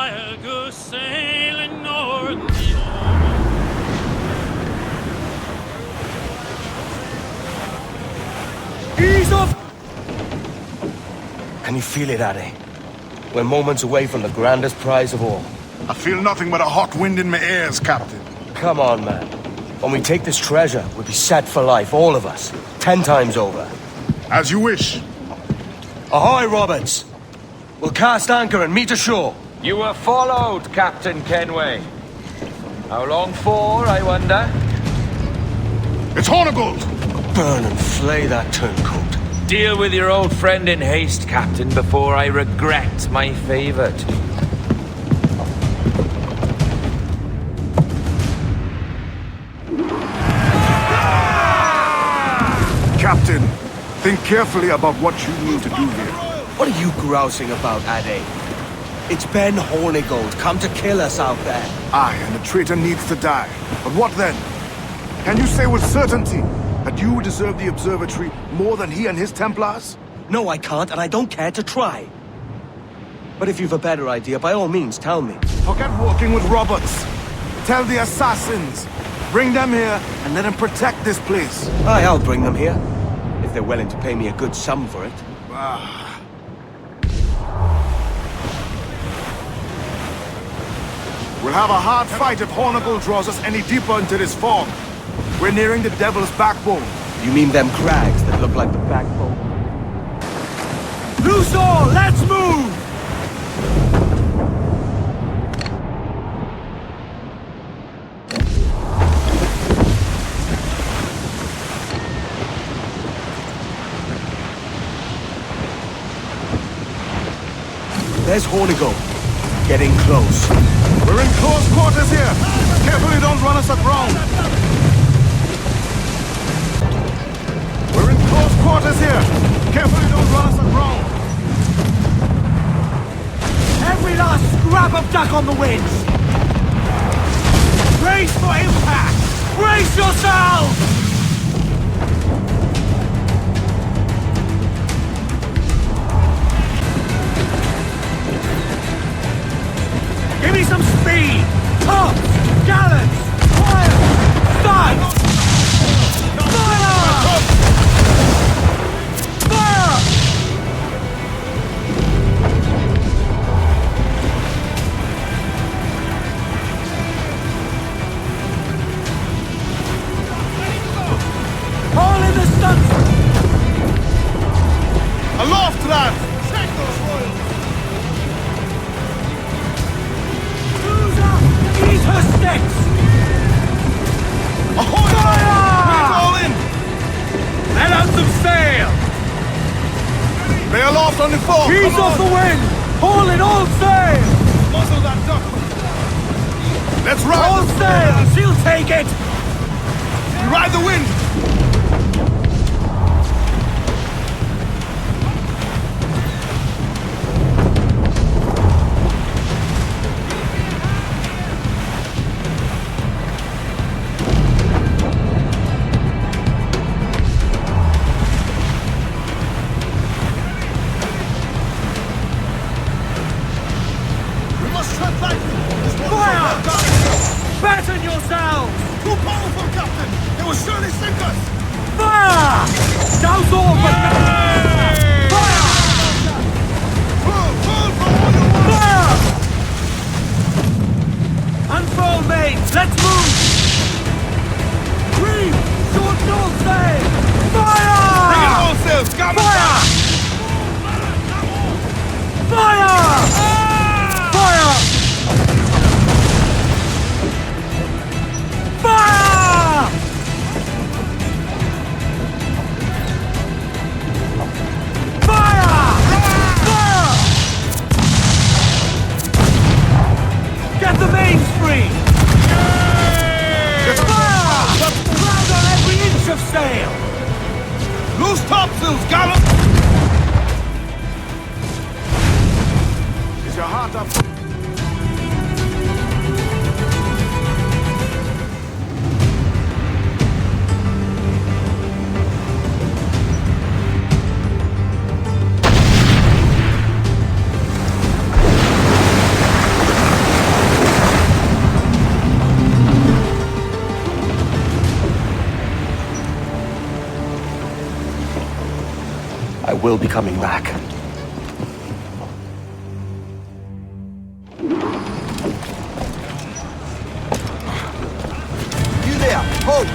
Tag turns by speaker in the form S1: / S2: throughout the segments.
S1: fire goes sailing north.
S2: Ease off!
S3: Can you feel it, Addy? We're moments away from the grandest prize of all.
S4: I feel nothing but a hot wind in my ears, Captain.
S3: Come on, man. When we take this treasure, we'll be set for life, all of us. 10 times over.
S4: As you wish.
S3: Ahoy, Roberts! We'll cast anchor and meet ashore.
S5: You were followed, Captain Kenway. How long for, I wonder?
S4: It's Hornigold!
S3: Burn and flay that turncoat.
S5: Deal with your old friend in haste, Captain, before I regret my favor to you.
S4: Captain, think carefully about what you need to do here.
S3: What are you grousing about, Addy? It's Ben Hornigold, come to kill us out there.
S4: Aye, and the traitor needs to die. But what then? Can you say with certainty that you deserve the Observatory more than he and his Templars?
S3: No, I can't, and I don't care to try. But if you've a better idea, by all means, tell me.
S4: Forget working with Roberts. Tell the assassins. Bring them here and let them protect this place.
S3: Aye, I'll bring them here. If they're willing to pay me a good sum for it.
S4: We'll have a hard fight if Hornigold draws us any deeper into this fog. We're nearing the Devil's Backbone.
S3: You mean them crags that look like the backbone?
S2: Loose all! Let's move!
S3: There's Hornigold. Getting close.
S4: We're in close quarters here. Carefully don't run us aground. We're in close quarters here. Carefully don't run us aground.
S2: Every last scrap of duck on the wind! Brace for impact! Brace yourselves! Give me some speed! Tops! Gallants! Fire! Studs! Fire! Fire! All in the stunts!
S4: Aloft, lad!
S1: Check those royals!
S2: Eat her sticks!
S4: Ahoy!
S2: Fire!
S4: We're all in!
S2: Let out some sail!
S4: Lay aloft on the fog!
S2: Ease off the wind! Haul in all sail!
S4: Muzzle that duck! Let's ride!
S2: All sail! She'll take it!
S4: We ride the wind!
S2: Fire! Batten yourselves!
S4: Too powerful, Captain! They will surely sink us!
S2: Fire! Douse all but Fire!
S4: Pull for all you want!
S2: Fire! Unfurl mains! Let's move! Reef! Short north sail! Fire!
S4: Bring it all sails! Come
S2: Fire! Fire! Fire! Fire! Fire! Fire! Get the mains free! Fire! Ground on every inch of sail!
S4: Loose topsails, gallant! Is your heart up?
S3: will be coming back.
S2: You there! Hold!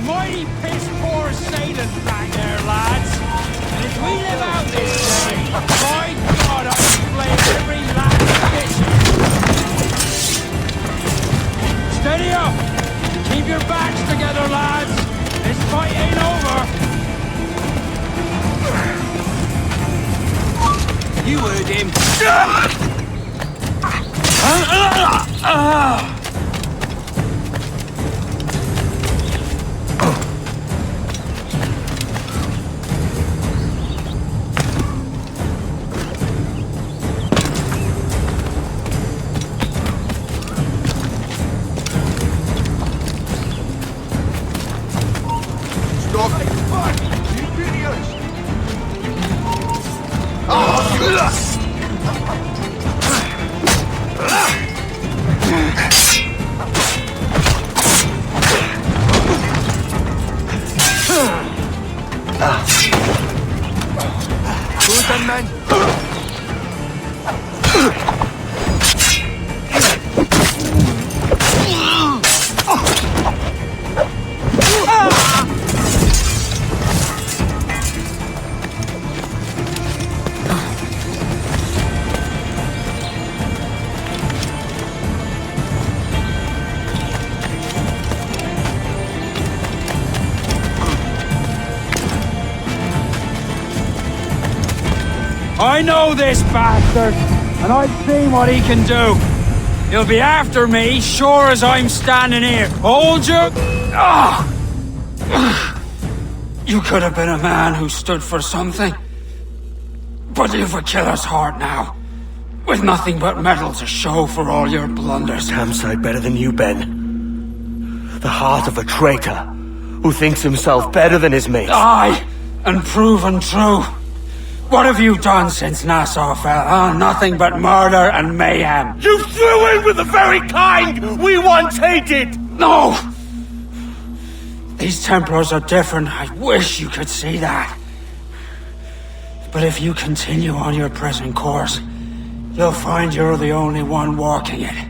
S2: Mighty piss-poor Satan back there, lads. And if we live out this day, by God, I'll play every last bitch. Steady up! Keep your backs together, lads. This fight ain't over. You heard him. I know this bastard, and I've seen what he can do. He'll be after me, sure as I'm standing here. Hold you! You could have been a man who stood for something. But you've a killer's heart now. With nothing but metal to show for all your blunders.
S3: Damn sight better than you, Ben. The heart of a traitor, who thinks himself better than his mates.
S2: Aye, and proven true. What have you done since Nassau fell, huh? Nothing but murder and mayhem.
S3: You threw in with the very kind we once hated!
S2: No! These Templars are different. I wish you could see that. But if you continue on your present course, you'll find you're the only one walking it.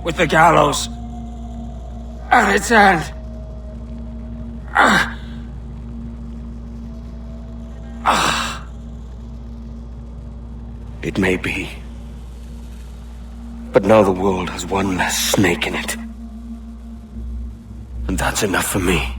S2: With the gallows at its end.
S3: It may be. But now the world has one less snake in it. And that's enough for me.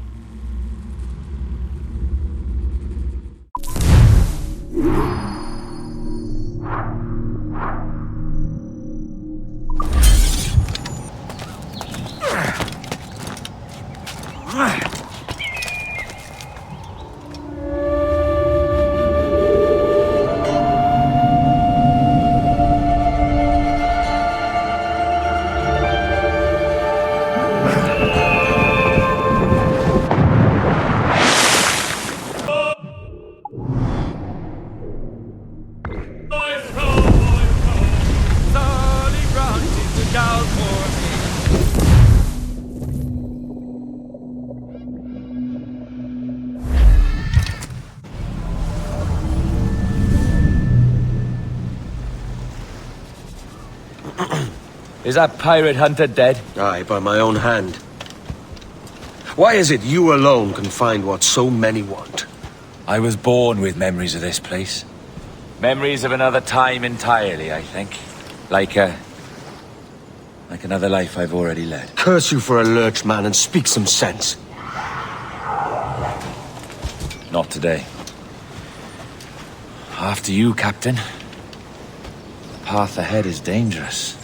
S5: Is that pirate hunter dead?
S3: Aye, by my own hand. Why is it you alone can find what so many want?
S5: I was born with memories of this place. Memories of another time entirely, I think. Like another life I've already led.
S3: Curse you for a lurch, man, and speak some sense.
S5: Not today. After you, Captain. The path ahead is dangerous.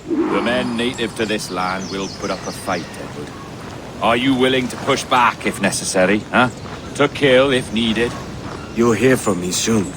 S6: The men native to this land will put up a fight, Edward. Are you willing to push back if necessary, huh? To kill if needed?
S3: You'll hear from me soon.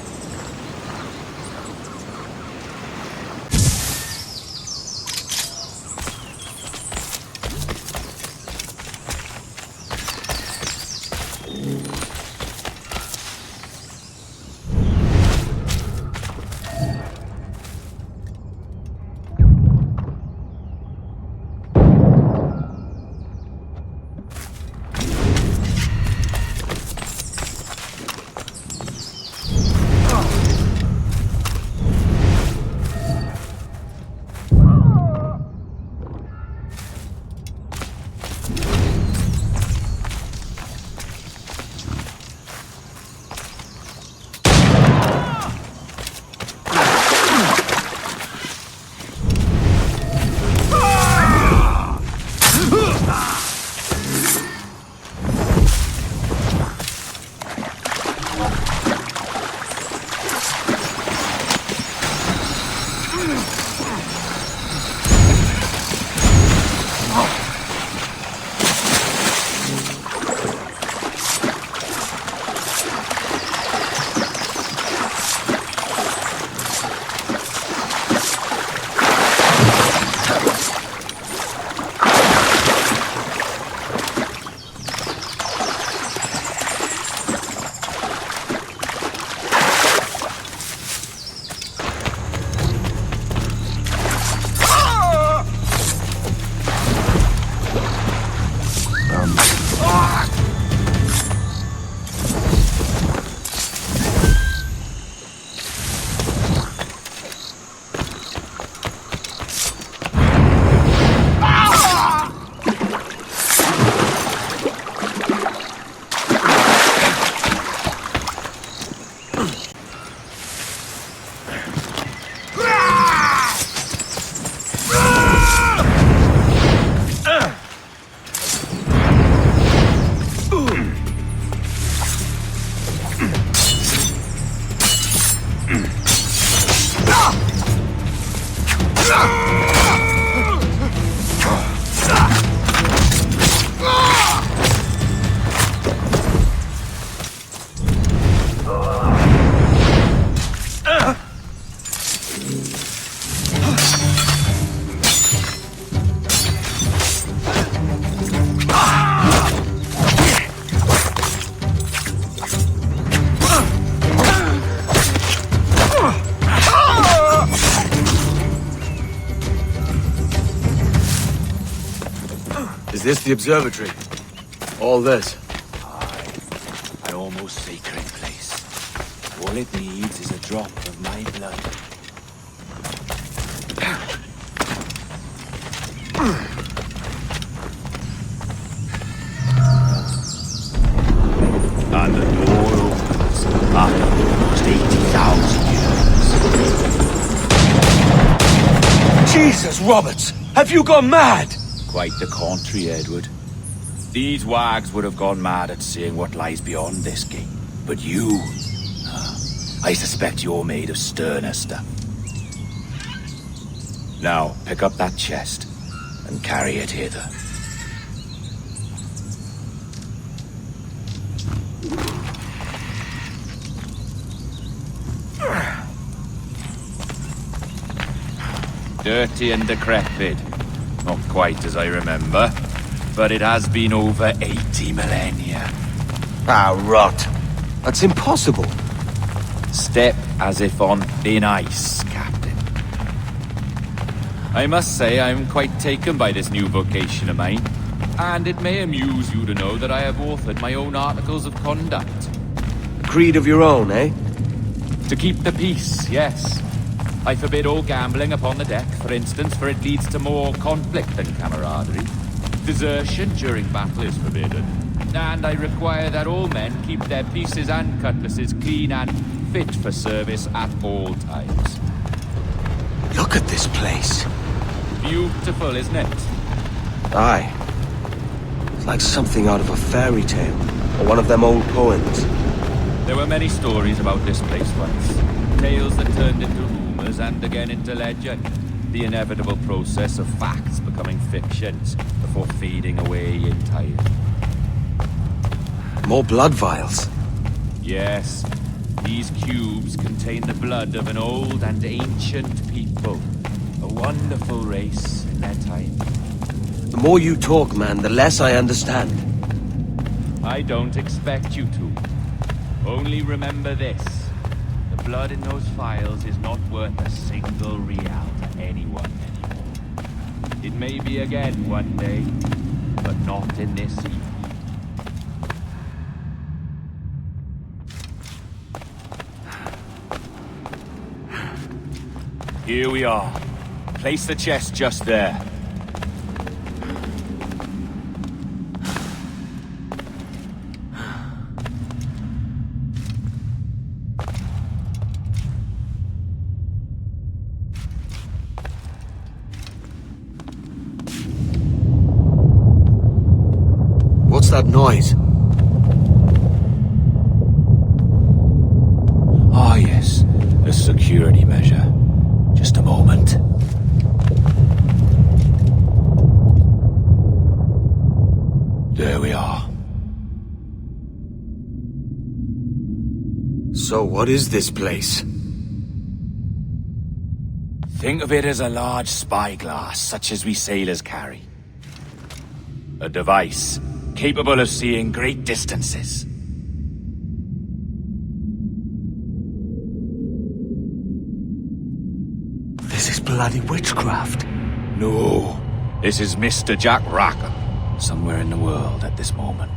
S3: Is this the observatory? All this?
S6: Aye. An almost sacred place. All it needs is a drop of my blood. And the door opens after almost 80,000 years.
S3: Jesus, Roberts! Have you gone mad?
S6: Quite the contrary, Edward. These wags would have gone mad at seeing what lies beyond this gate. But you... I suspect you're made of sterner stuff. Now, pick up that chest and carry it hither. Dirty and decrepit. Not quite as I remember, but it has been over 80 millennia.
S3: Ah, rot. That's impossible.
S6: Step as if on thin ice, Captain. I must say I'm quite taken by this new vocation of mine, and it may amuse you to know that I have authored my own articles of conduct.
S3: A creed of your own, eh?
S6: To keep the peace, yes. I forbid all gambling upon the deck, for instance, for it leads to more conflict than camaraderie. Desertion during battle is forbidden. And I require that all men keep their pieces and cutlasses clean and fit for service at all times.
S3: Look at this place.
S6: Beautiful, isn't it?
S3: Aye. It's like something out of a fairy tale, or one of them old poems.
S6: There were many stories about this place once. Tales that turned into rumors and again into legend. The inevitable process of facts becoming fictions before fading away in time.
S3: More blood vials.
S6: Yes, these cubes contain the blood of an old and ancient people. A wonderful race in their time.
S3: The more you talk, man, the less I understand.
S6: I don't expect you to. Only remember this. The blood in those files is not worth a single real to anyone anymore. It may be again one day, but not in this evening. Here we are. Place the chest just there.
S3: What's that noise?
S6: Ah, yes. A security measure. Just a moment. There we are.
S3: So what is this place?
S6: Think of it as a large spyglass, such as we sailors carry. A device capable of seeing great distances.
S3: This is bloody witchcraft.
S6: No, this is Mr. Jack Rackham, somewhere in the world at this moment.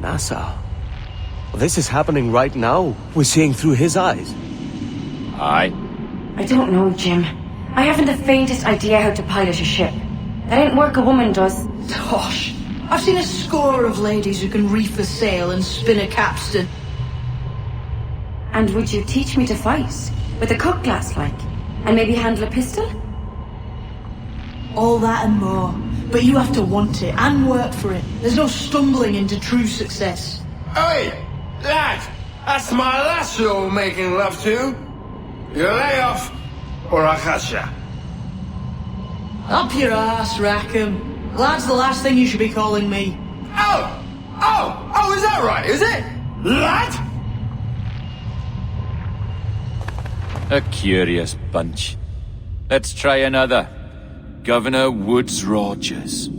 S3: NASA. Well, this is happening right now. We're seeing through his eyes.
S6: Aye.
S7: I don't know, Jim. I haven't the faintest idea how to pilot a ship. That ain't work a woman does.
S8: Tosh. I've seen a score of ladies who can reef a sail and spin a capstan.
S7: And would you teach me to fight? With a cutlass, like? And maybe handle a pistol?
S8: All that and more. But you have to want it and work for it. There's no stumbling into true success.
S9: Hey, lad, that's my lass you're making love to. You lay off, or I'll catch ya.
S8: Up your ass, Rackham. Lad's the last thing you should be calling me.
S9: Oh, is that right, is it? Lad?
S6: A curious bunch. Let's try another. Governor Woods Rogers.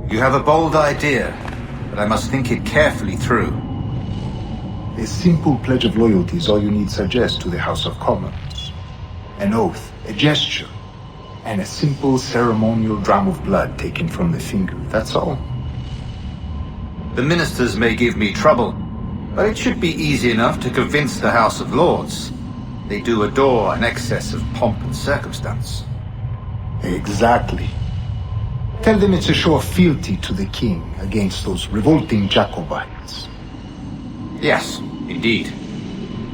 S10: You have a bold idea, but I must think it carefully through.
S11: A simple pledge of loyalty is all you need suggest to the House of Commons. An oath, a gesture, and a simple ceremonial dram of blood taken from the finger, that's all.
S10: The ministers may give me trouble, but it should be easy enough to convince the House of Lords. They do adore an excess of pomp and circumstance.
S11: Exactly. Tell them it's a show of fealty to the king against those revolting Jacobites.
S10: Yes, indeed.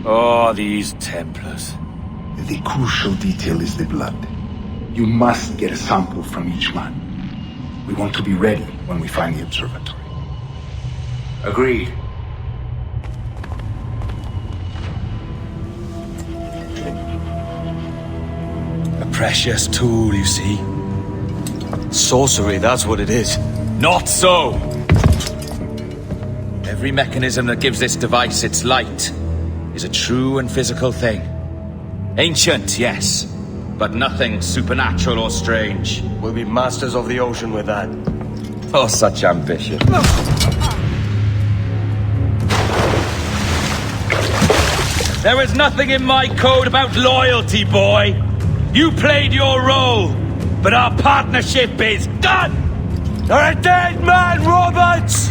S6: Oh, these Templars.
S11: The crucial detail is the blood. You must get a sample from each man. We want to be ready when we find the observatory.
S10: Agreed.
S5: A precious tool, you see.
S3: Sorcery, that's what it is.
S6: Not so!
S5: Every mechanism that gives this device its light is a true and physical thing. Ancient, yes, but nothing supernatural or strange.
S3: We'll be masters of the ocean with that.
S5: Oh, such ambition. There was nothing in my code about loyalty, boy. You played your role, but our partnership is done!
S3: You're a dead man, Roberts!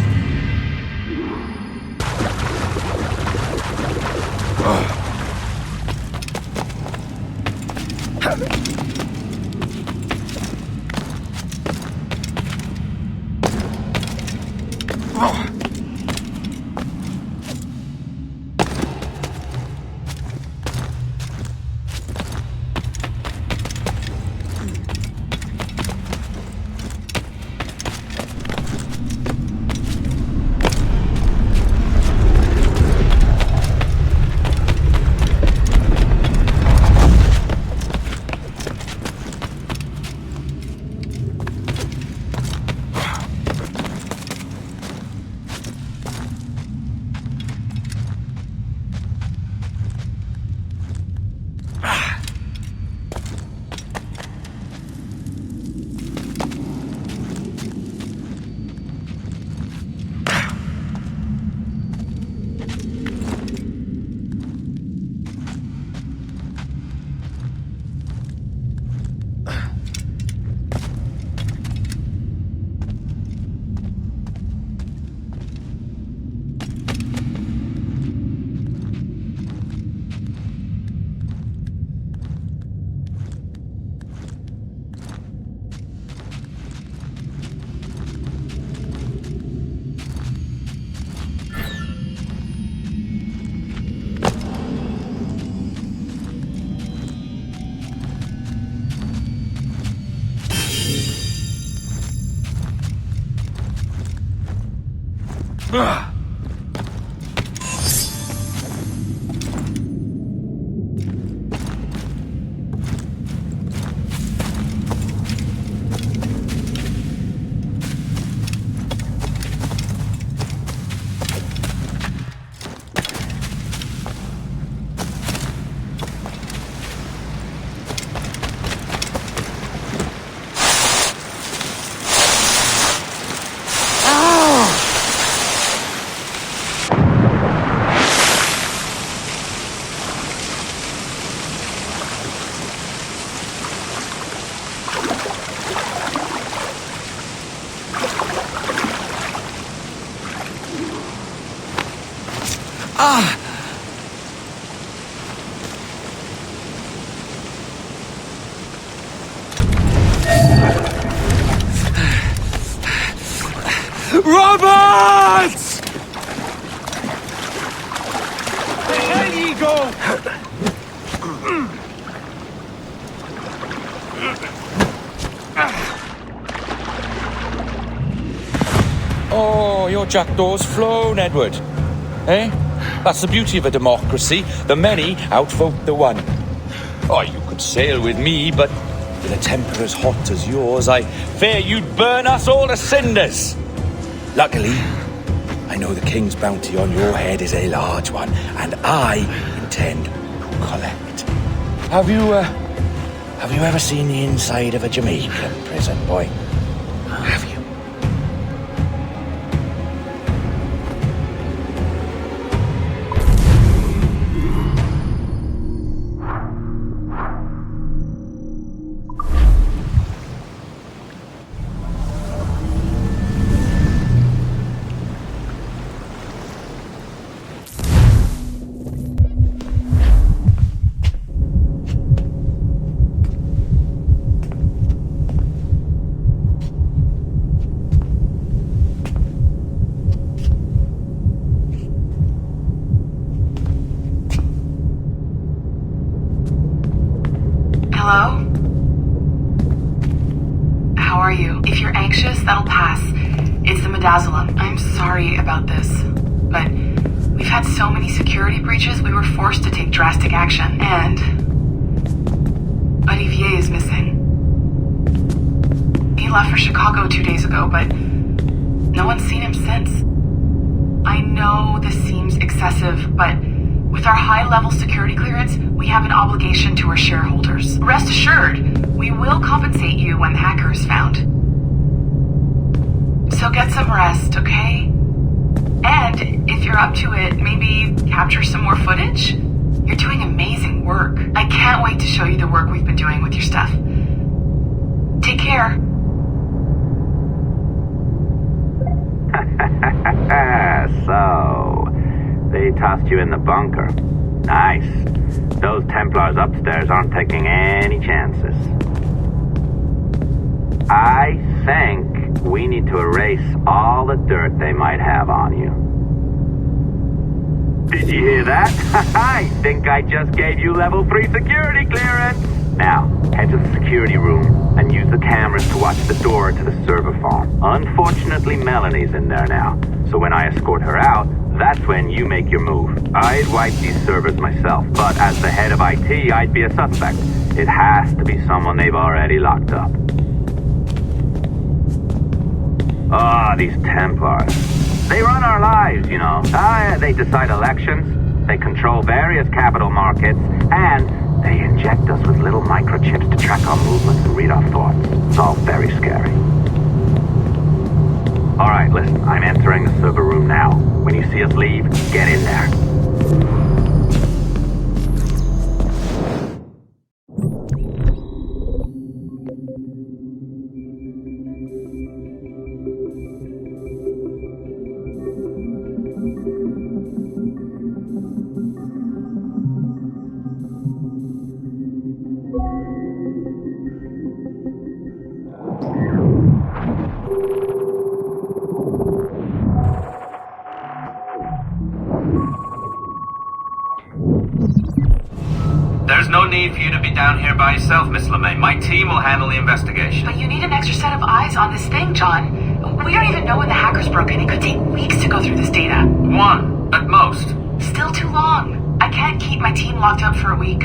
S3: Roberts!
S2: There you go!
S5: Oh, your jackdaw's flown, Edward. Eh? That's the beauty of a democracy. The many outvote the one. Oh, you could sail with me, but with a temper as hot as yours, I fear you'd burn us all to cinders. Luckily, I know the king's bounty on your head is a large one, and I intend to collect. Have you ever seen the inside of a Jamaican prison, boy? Have you?
S7: Hello? How are you? If you're anxious, that'll pass. It's the midazolam. I'm sorry about this, but we've had so many security breaches, we were forced to take drastic action, and Olivier is missing. He left for Chicago 2 days ago, but no one's seen him since. I know this seems excessive, but with our high-level security clearance, we have an obligation to our shareholders. Rest assured, we will compensate you when the hacker is found. So get some rest, okay? And if you're up to it, maybe capture some more footage? You're doing amazing work. I can't wait to show you the work we've been doing with your stuff. Take care.
S12: So, they tossed you in the bunker. Nice. Those Templars upstairs aren't taking any chances. I think we need to erase all the dirt they might have on you. Did you hear that? I think I just gave you level 3 security clearance! Now, head to the security room and use the cameras to watch the door to the server farm. Unfortunately, Melanie's in there now, so when I escort her out, that's when you make your move. I'd wipe these servers myself, but as the head of IT, I'd be a suspect. It has to be someone they've already locked up. Ah, these Templars. They run our lives, you know. They decide elections, they control various capital markets, and they inject us with little microchips to track our movements and read our thoughts. It's all very scary. Alright, listen, I'm entering the server room now. When you see us leave, get in there.
S13: There's no need for you to be down here by yourself, Miss LeMay. My team will handle the investigation.
S7: But you need an extra set of eyes on this thing, John. We don't even know when the hackers broke in. It could take weeks to go through this data.
S13: 1, at most.
S7: Still too long. I can't keep my team locked up for a week.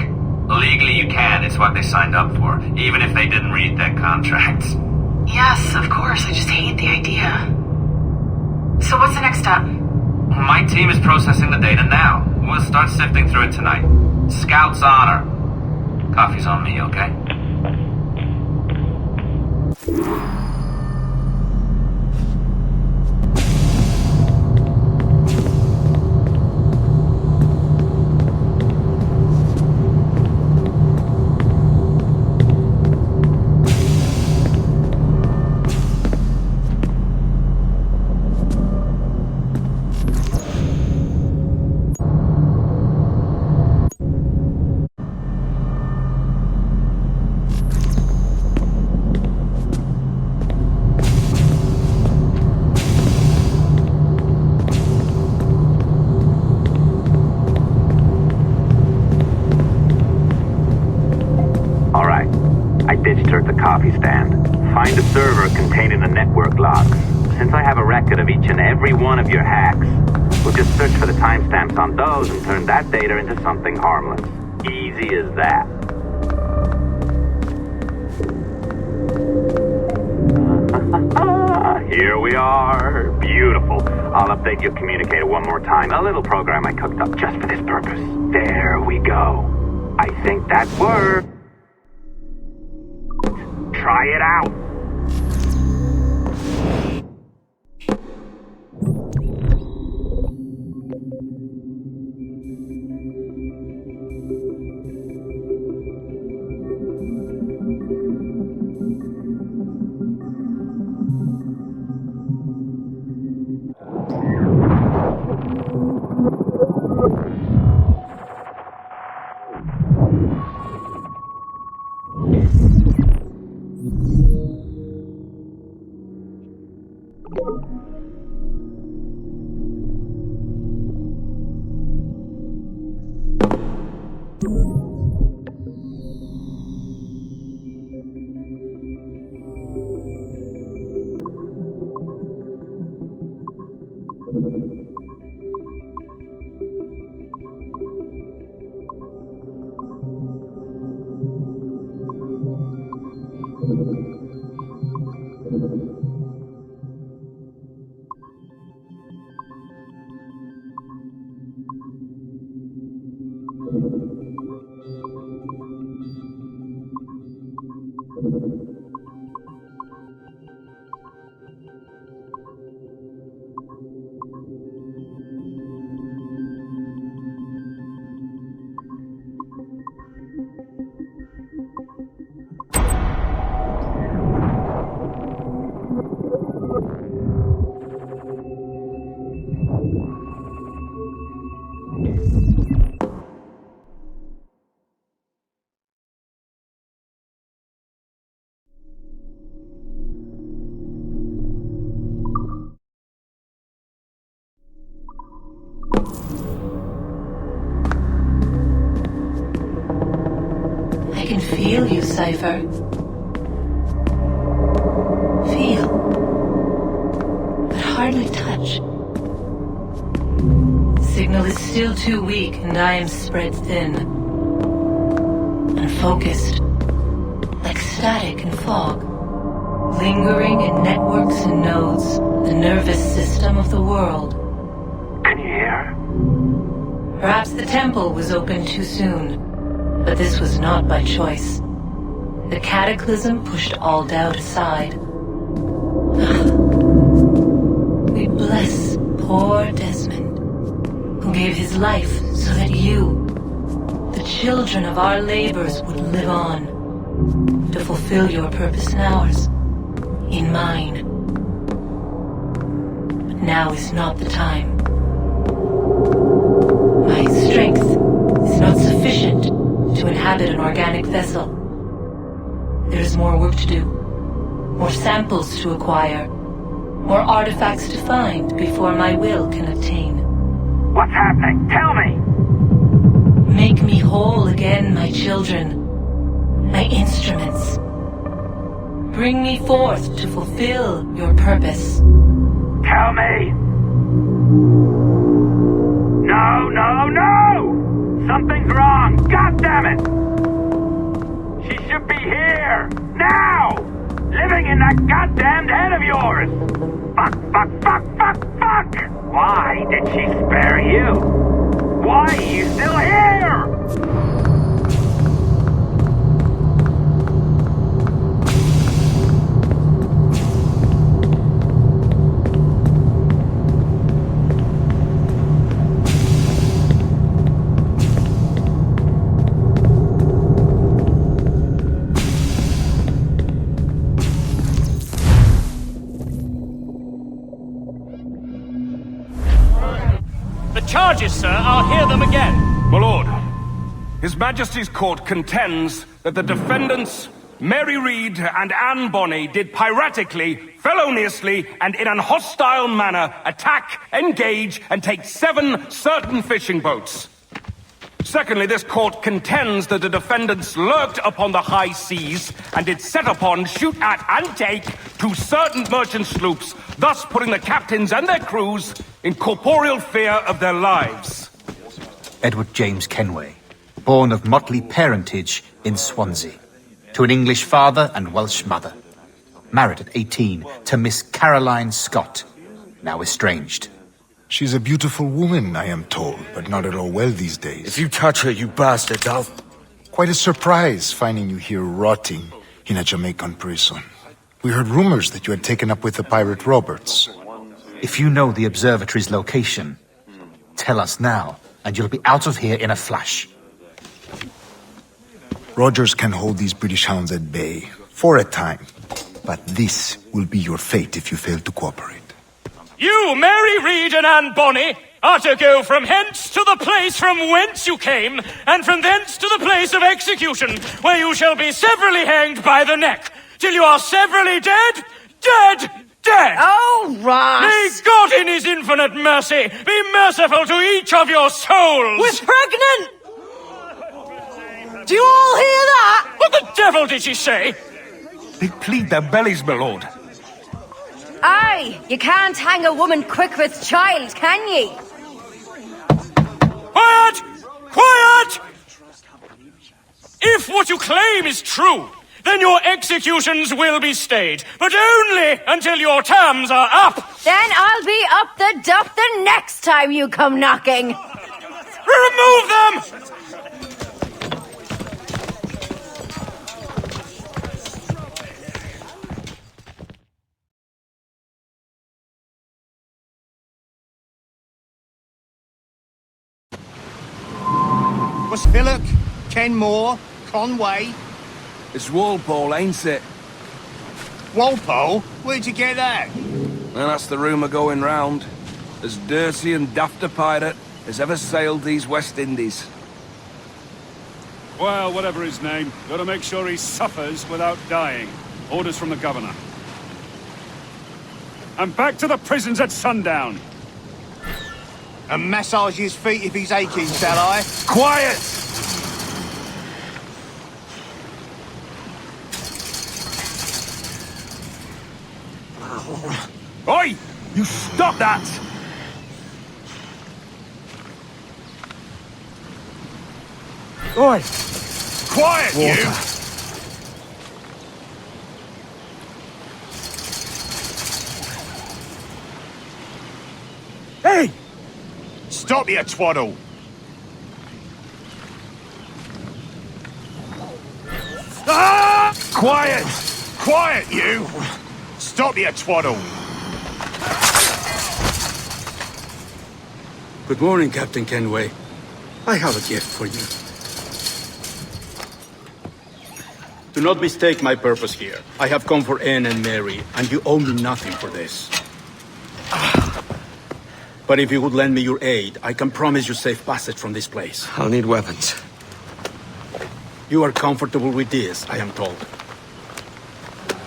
S13: Legally you can. It's what they signed up for, even if they didn't read their contracts.
S7: Yes, of course. I just hate the idea. So what's the next step?
S13: My team is processing the data now. We'll start sifting through it tonight. Scout's honor. Coffee's on me, okay?
S12: The coffee stand. Find a server containing the network logs. Since I have a record of each and every one of your hacks, we'll just search for the timestamps on those and turn that data into something harmless. Easy as that. Here we are. Beautiful. I'll update your communicator one more time. A little program I cooked up just for this purpose. There we go. I think that worked. Try it out.
S14: decipher. Feel, but hardly touch. Signal is still too weak, and I am spread thin. Unfocused, like static and fog. Lingering in networks and nodes, the nervous system of the world.
S12: Can you hear?
S14: Perhaps the temple was opened too soon, but this was not by choice. The cataclysm pushed all doubt aside. We bless poor Desmond, who gave his life so that you, the children of our labors, would live on, to fulfill your purpose and ours, in mine. But now is not the time. My strength is not sufficient to inhabit an organic vessel. There is more work to do, more samples to acquire, more artifacts to find before my will can obtain.
S12: What's happening? Tell me!
S14: Make me whole again, my children, my instruments. Bring me forth to fulfill your purpose.
S12: Tell me! No, no, no! Something's wrong! God damn it! She should be here! Now! Living in that goddamned head of yours! Fuck, fuck, fuck, fuck, fuck! Why did she spare you? Why are you still here?
S1: Charges, sir. I'll hear them again.
S15: My lord, His Majesty's court contends that the defendants, Mary Reed and Anne Bonny, did piratically, feloniously, and in an hostile manner attack, engage, and take 7 certain fishing boats. Secondly, this court contends that the defendants lurked upon the high seas and did set upon, shoot at, and take 2 certain merchant sloops, thus putting the captains and their crews in corporeal fear of their lives.
S10: Edward James Kenway, born of motley parentage in Swansea, to an English father and Welsh mother. Married at 18 to Miss Caroline Scott, now estranged.
S11: She's a beautiful woman, I am told, but not at all well these days.
S3: If you touch her, you bastard, I'll...
S11: Quite a surprise finding you here rotting in a Jamaican prison. We heard rumors that you had taken up with the pirate Roberts.
S10: If you know the observatory's location, tell us now, and you'll be out of here in a flash.
S11: Rogers can hold these British hounds at bay, for a time. But this will be your fate if you fail to cooperate.
S1: You, Mary Reed and Anne Bonny, are to go from hence to the place from whence you came, and from thence to the place of execution, where you shall be severally hanged by the neck, till you are severally dead, dead, dead!
S16: Oh, Ross!
S1: May God in his infinite mercy be merciful to each of your souls!
S16: We're pregnant! Do you all hear that?
S1: What the devil did she say?
S15: They plead their bellies, my lord.
S16: Aye, you can't hang a woman quick with child, can ye?
S1: Quiet! Quiet! If what you claim is true, then your executions will be stayed, but only until your terms are up.
S16: Then I'll be up the dup the next time you come knocking.
S1: Remove them!
S17: Was Philip, Kenmore, Conway?
S15: It's Walpole, ain't it?
S17: Walpole? Where'd you get that?
S15: Well, that's the rumour going round. As dirty and daft a pirate as ever sailed these West Indies.
S18: Well, whatever his name, gotta make sure he suffers without dying. Orders from the governor. And back to the prisons at sundown.
S17: And massage his feet if he's aching, shall I?
S15: Quiet! Oi! You stop that!
S3: Oi!
S15: Quiet,
S3: Water.
S15: you!
S3: Hey!
S17: Stop your twaddle!
S15: Ah!
S17: Quiet! Quiet, you! Stop your twaddle!
S2: Good morning, Captain Kenway. I have a gift for you. Do not mistake my purpose here. I have come for Anne and Mary, and you owe me nothing for this. But if you would lend me your aid, I can promise you safe passage from this place.
S3: I'll need weapons.
S2: You are comfortable with this, I am told.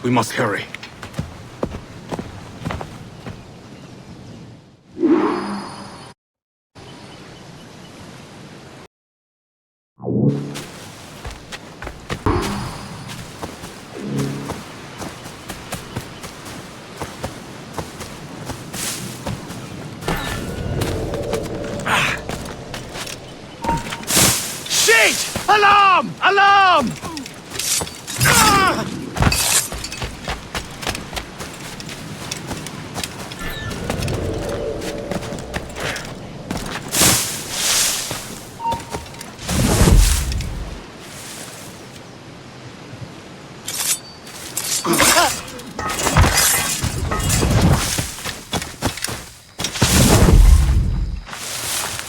S2: We must hurry.
S17: Alarm! Alarm!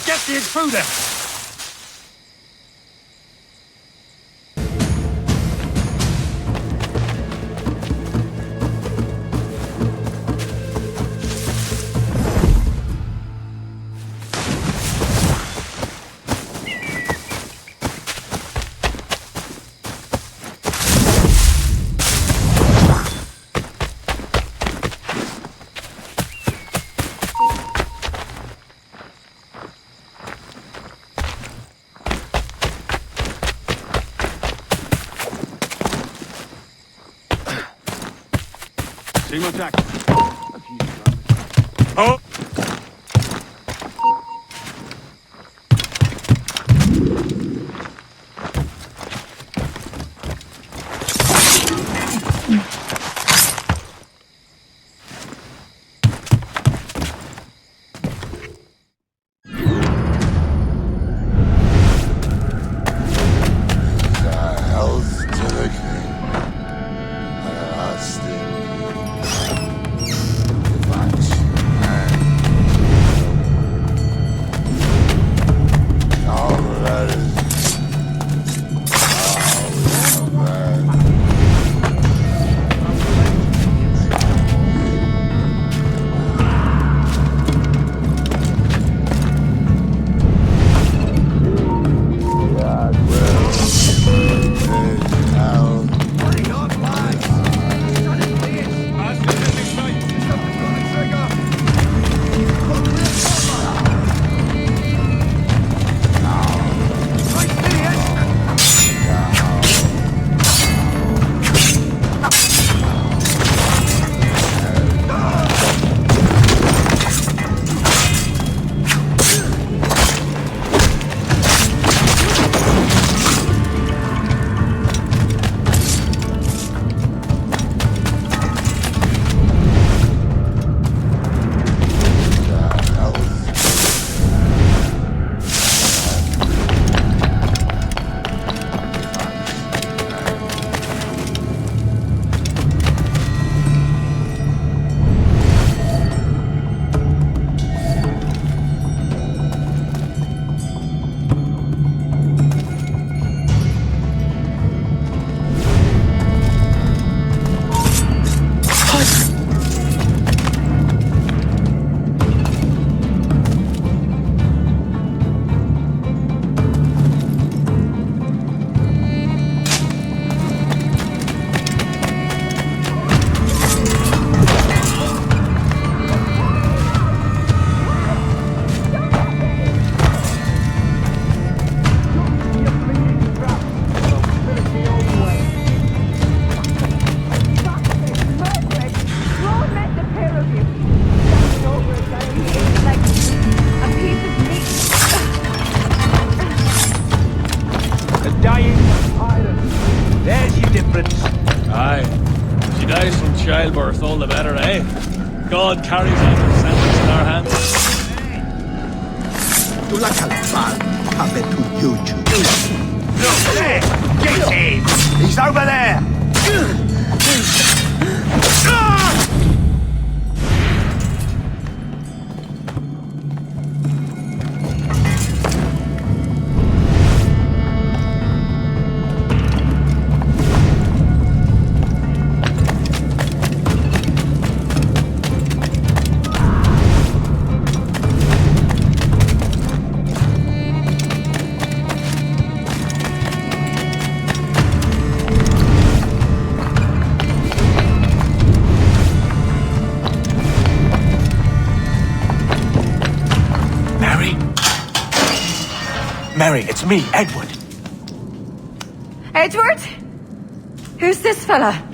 S15: Get the intruder!
S18: Team attack.
S15: Oh!
S19: childbirth, all the better, eh? God carries out her sentence in our hands.
S17: Get him! He's over there!
S3: Mary, it's me, Edward.
S16: Edward? Who's this fella?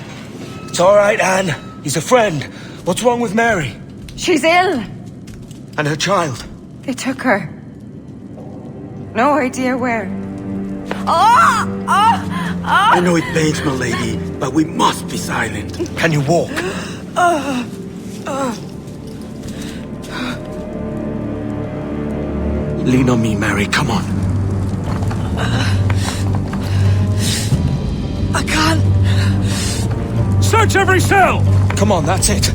S3: It's all right, Anne. He's a friend. What's wrong with Mary?
S16: She's ill.
S3: And her child?
S16: They took her. No idea where. Oh!
S2: I know it pains my lady, but we must be silent.
S3: Can you walk?
S2: Lean on me, Mary. Come on.
S8: I can't.
S1: Search every cell!
S3: Come on, that's it.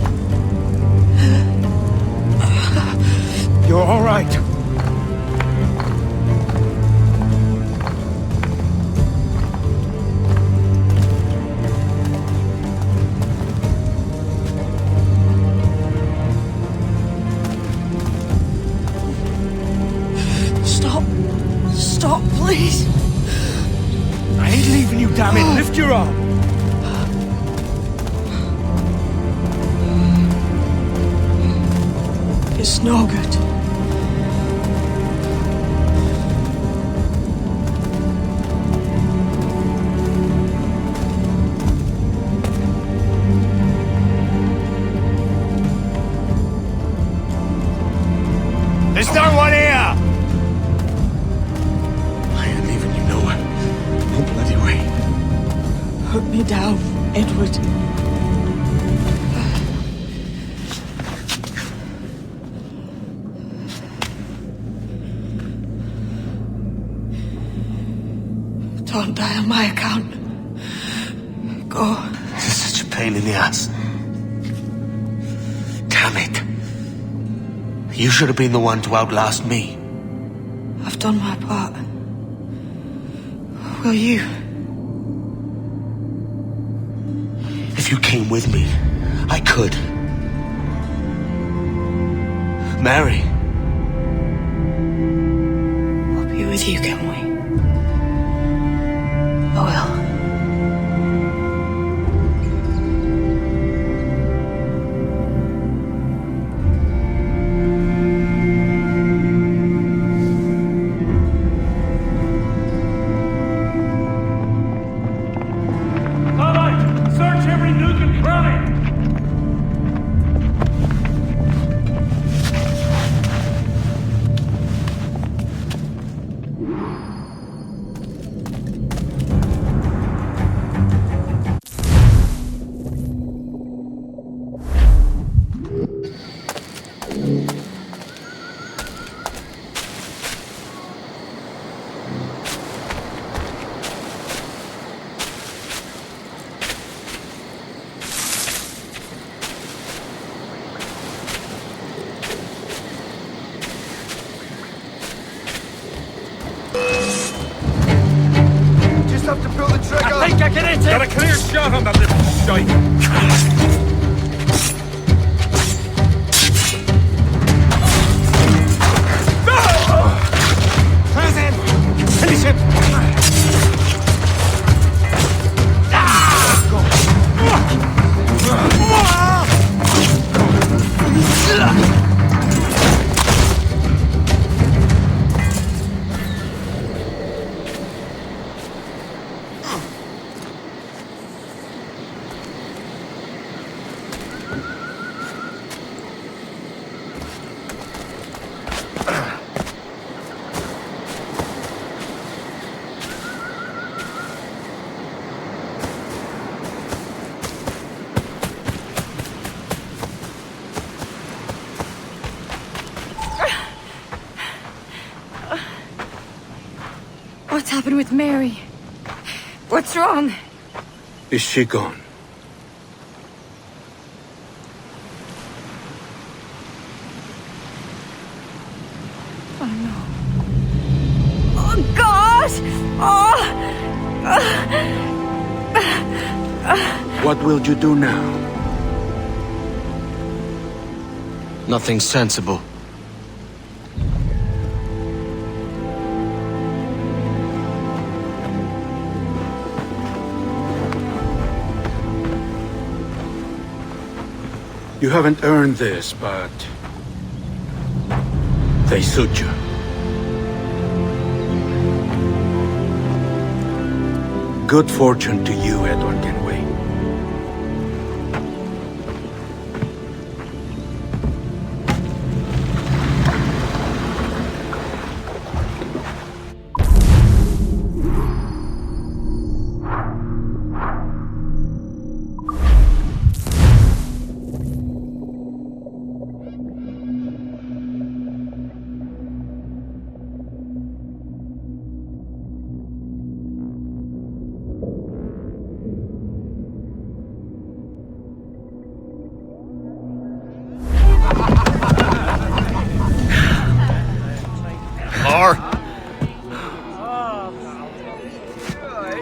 S3: You're all right.
S8: Stop, please.
S3: I ain't leaving you, damn it. Lift your arm.
S8: It's no good.
S17: There's no one here!
S8: Put me down, Edward. Don't die on my account. Go.
S3: This is such a pain in the ass. Damn it. You should have been the one to outlast me.
S8: I've done my part. Will you?
S3: If you came with me, I could. Mary.
S8: I'll be with you, Kenway. I will.
S17: Have to pull the trigger.
S15: I think I can hit it. Got a clear shot on that little shite.
S17: Finish him!
S16: happened with Mary? What's wrong?
S3: Is she gone?
S16: Oh no. Oh God!
S3: What will you do now? Nothing sensible. You haven't earned this, but they suit you. Good fortune to you, Edward Kenway.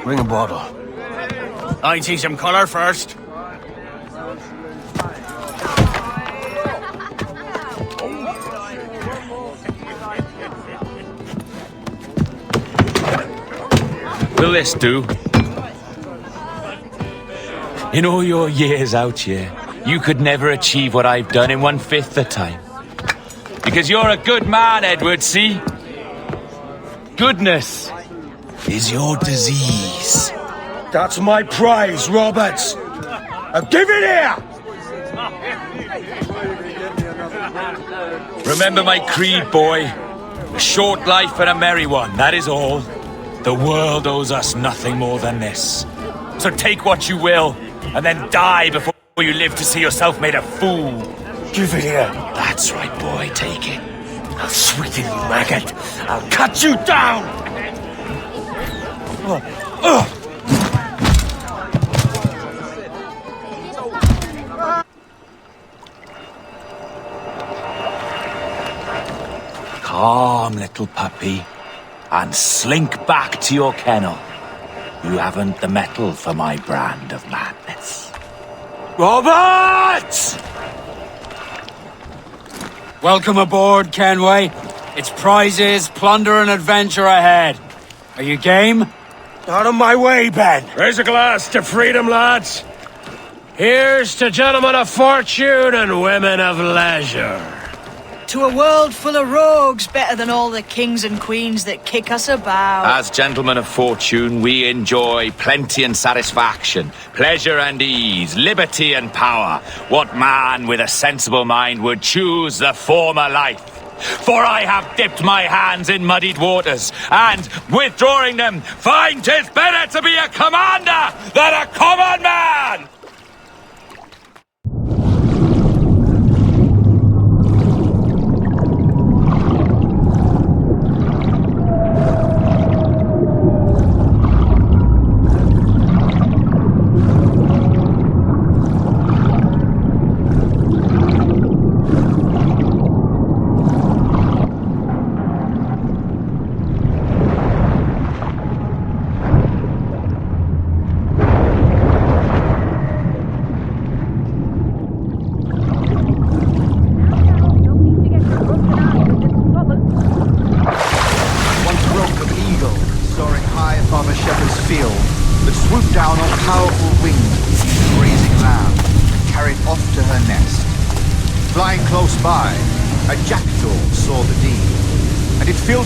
S2: Bring a bottle. I see some colour first.
S5: Will this do? In all your years out here, you could never achieve what I've done in 1/5 the time. Because you're a good man, Edward, see? Goodness is your disease.
S3: That's my prize, Roberts. Give it here!
S5: Remember my creed, boy. A short life and a merry one, that is all. The world owes us nothing more than this. So take what you will, and then die before you live to see yourself made a fool.
S3: Give it here.
S5: That's right, boy, take it.
S3: I'll sweeten you, maggot. I'll cut you down!
S5: Calm, little puppy, and slink back to your kennel. You haven't the mettle for my brand of madness.
S3: Roberts!
S2: Welcome aboard, Kenway. It's prizes, plunder, and adventure ahead. Are you game?
S3: Out of my way, Ben!
S18: Raise a glass to freedom, lads. Here's to gentlemen of fortune and women of leisure.
S8: To a world full of rogues, better than all the kings and queens that kick us about.
S5: As gentlemen of fortune, we enjoy plenty and satisfaction, pleasure and ease, liberty and power. What man with a sensible mind would choose the former life? For I have dipped my hands in muddied waters, and, withdrawing them, find 'tis better to be a commander than a common man!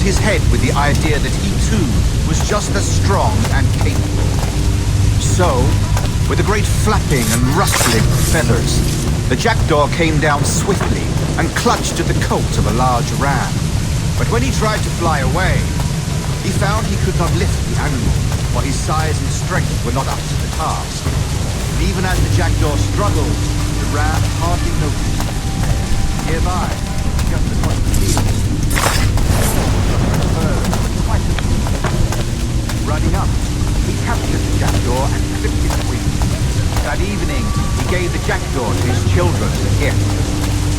S17: His head with the idea that he too was just as strong and capable. So, with a great flapping and rustling of feathers, the jackdaw came down swiftly and clutched at the coat of a large ram. But when he tried to fly away, he found he could not lift the animal, for his size and strength were not up to the task. And even as the jackdaw struggled, the ram hardly noticed him. Nearby, just across the field, Running up, he captured the jackdaw and clipped its wings. That evening, he gave the jackdaw to his children as a gift.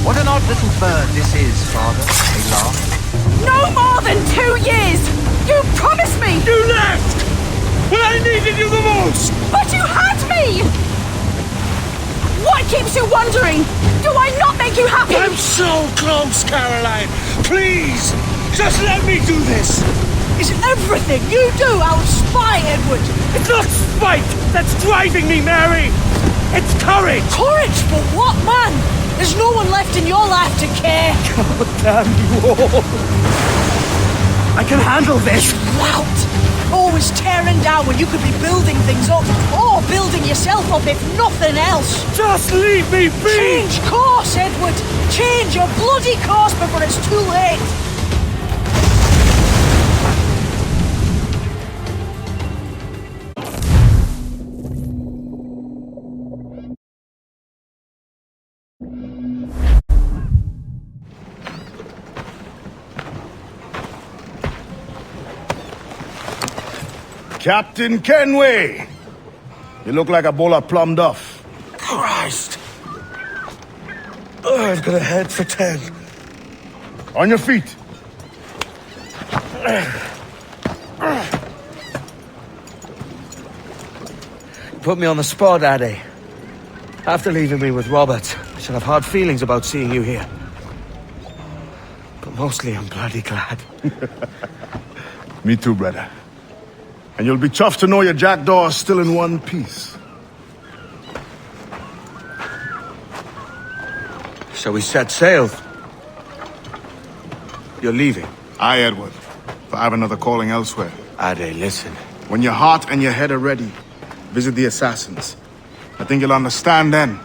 S17: What an odd little bird this is, Father, they laughed.
S16: No more than 2 years! You promised me!
S18: You left! When I needed you the most!
S16: But you had me! What keeps you wondering? Do I not make you happy?
S18: I'm so close, Caroline! Please! Just let me do this!
S8: Is everything you do out of spite, Edward?
S18: It's not spite that's driving me, Mary! It's courage!
S8: Courage for what, man? There's no one left in your life to care.
S18: God damn you all! I can handle this!
S8: Lout! Always tearing down when you could be building things up, or building yourself up if nothing else.
S18: Just leave me be!
S8: Change course, Edward! Change your bloody course before it's too late!
S4: Captain Kenway! You look like a bowl of plum duff.
S3: Christ! Oh, I've got a head for 10.
S4: On your feet.
S3: Put me on the spot, Addy. After leaving me with Robert, I should have hard feelings about seeing you here. But mostly I'm bloody glad.
S4: Me too, brother. And you'll be chuffed to know your jackdaw is still in one piece.
S3: So we set sail. You're leaving?
S4: Aye, Edward. But I have another calling elsewhere.
S3: Ade, listen.
S4: When your heart and your head are ready, visit the assassins. I think you'll understand then.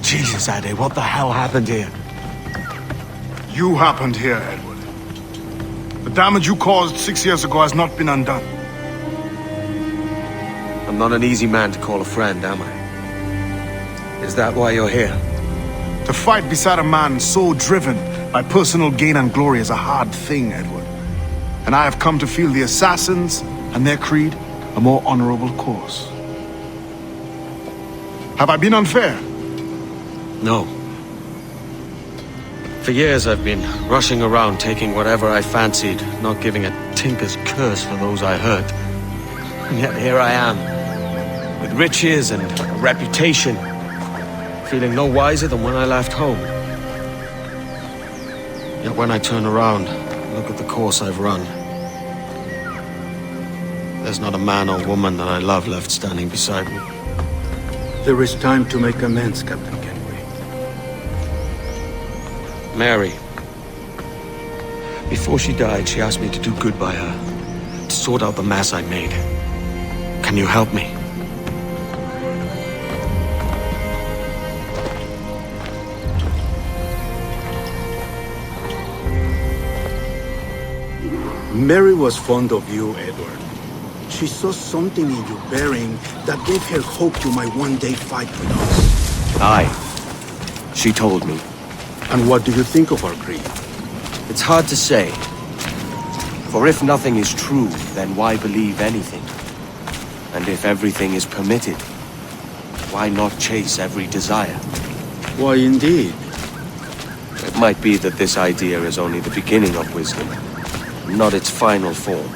S3: Jesus, Ade, what the hell happened here?
S4: You happened here, Edward. The damage you caused 6 years ago has not been undone.
S3: I'm not an easy man to call a friend, am I? Is that why you're here?
S4: To fight beside a man so driven by personal gain and glory is a hard thing, Edward. And I have come to feel the assassins and their creed a more honorable course. Have I been unfair?
S3: No. For years I've been rushing around taking whatever I fancied, not giving a tinker's curse for those I hurt. And yet here I am, with riches and a reputation, feeling no wiser than when I left home. Yet when I turn around, look at the course I've run, there's not a man or woman that I love left standing beside me.
S11: There is time to make amends, Captain Kenway.
S3: Mary. Before she died, she asked me to do good by her, to sort out the mess I made. Can you help me?
S11: Mary was fond of you, Edward. She saw something in your bearing that gave her hope you might one day fight with us.
S3: Aye. She told me.
S11: And what do you think of our creed?
S3: It's hard to say. For if nothing is true, then why believe anything? And if everything is permitted, why not chase every desire?
S11: Why, indeed.
S3: It might be that this idea is only the beginning of wisdom, not its final form.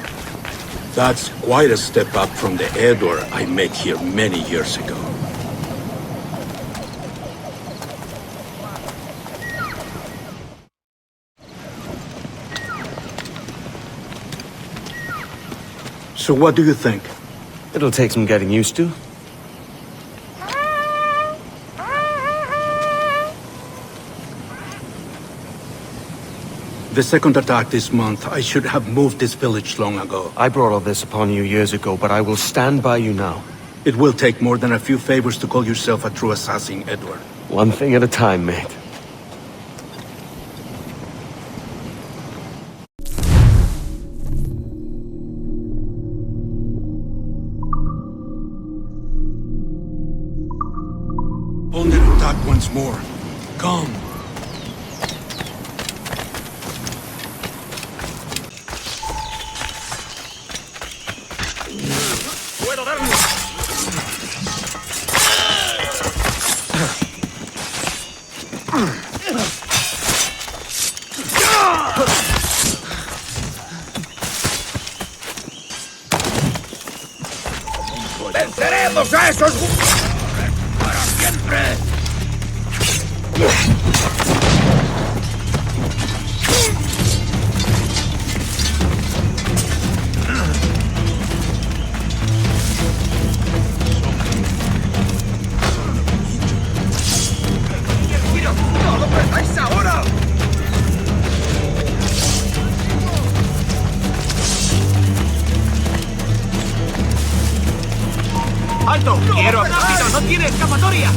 S11: That's quite a step up from the Edward I met here many years ago. So what do you think?
S3: It'll take some getting used to.
S11: The second attack this month, I should have moved this village long ago.
S3: I brought all this upon you years ago, but I will stand by you now.
S2: It will take more than a few favors to call yourself a true assassin, Edward.
S3: One thing at a time, mate.
S2: Hold it taut once more. Come.
S9: ¡Venceremos a esos! ¡Para siempre! ¡No lo perdáis ahora!
S12: ¡Alto! ¡Quiero rápido! ¡No tiene escapatoria!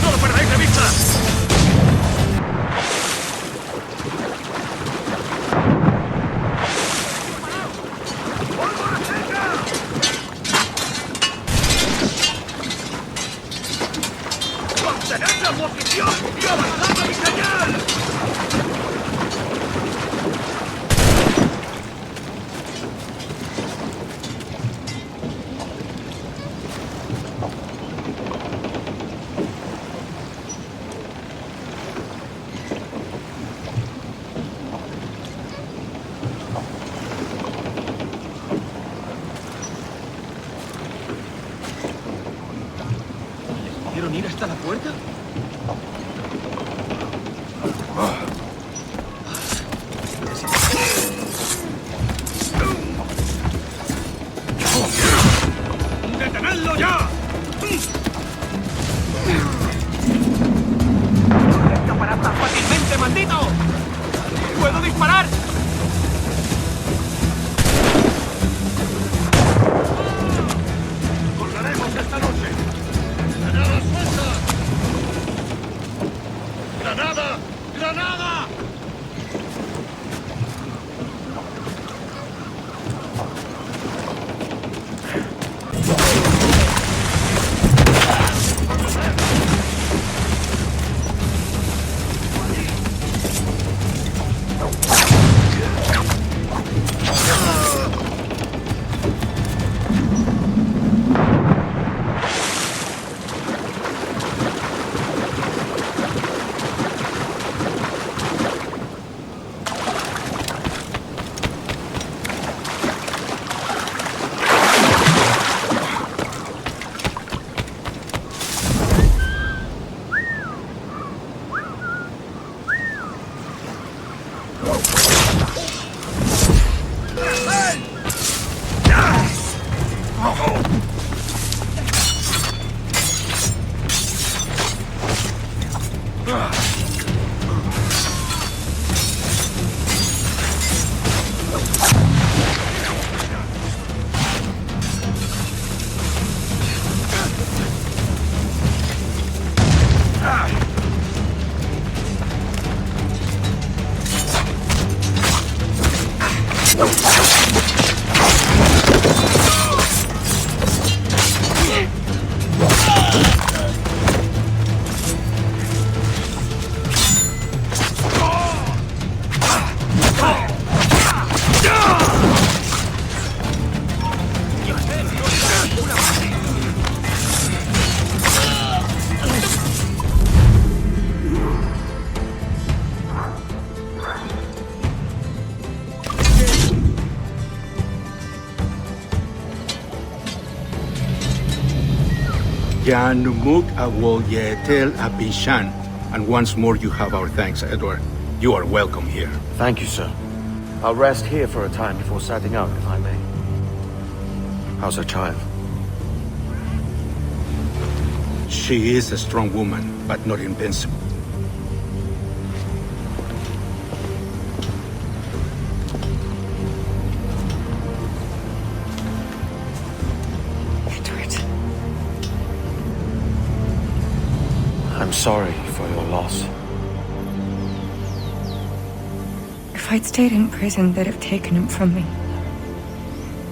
S9: ¡No lo perdáis de vista! ¡Mantened la posición y avanzad a mi señal!
S12: ¿Pudieron ir hasta la puerta?
S9: ¡Detenedlo ya!
S12: ¡No escaparás tan fácilmente, maldito! ¡Puedo disparar!
S9: ¡Colgaremos esta noche! ¡Granada suelta! ¡Granada! ¡Granada!
S2: Yanumuk Awoyetel Abishan. And once more you have our thanks, Edward. You are welcome here.
S3: Thank you, sir. I'll rest here for a time before setting out, if I may. How's her child?
S2: She is a strong woman, but not invincible.
S20: Edward.
S3: I'm sorry for your loss.
S20: If I'd stayed in prison, they'd have taken him from me.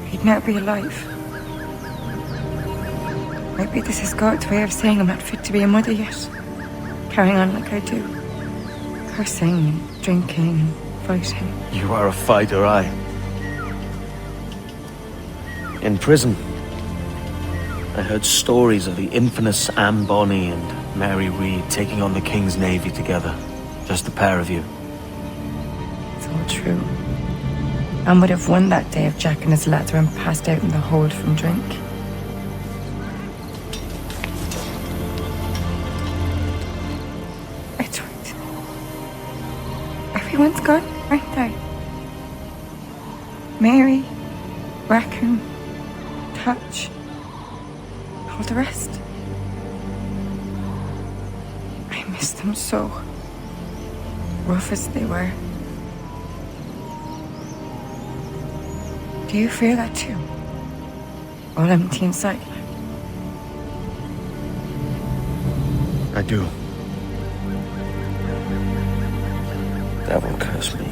S20: He'd now be alive. Maybe this is God's way of saying I'm not fit to be a mother yet. Carrying on like I do. Cursing and drinking and fighting.
S3: You are a fighter, aye. In prison, I heard stories of the infamous Anne Bonny and Mary Read taking on the King's Navy together. Just the pair of you.
S20: It's all true. Anne would have won that day if Jack and his lads weren't passed out in the hold from drink. Edward. Everyone's gone, aren't they? Mary, Raccoon, Touch, all the rest. I miss them so. Rough as they were. Do you feel that too? All empty inside?
S3: I do. Devil curse me.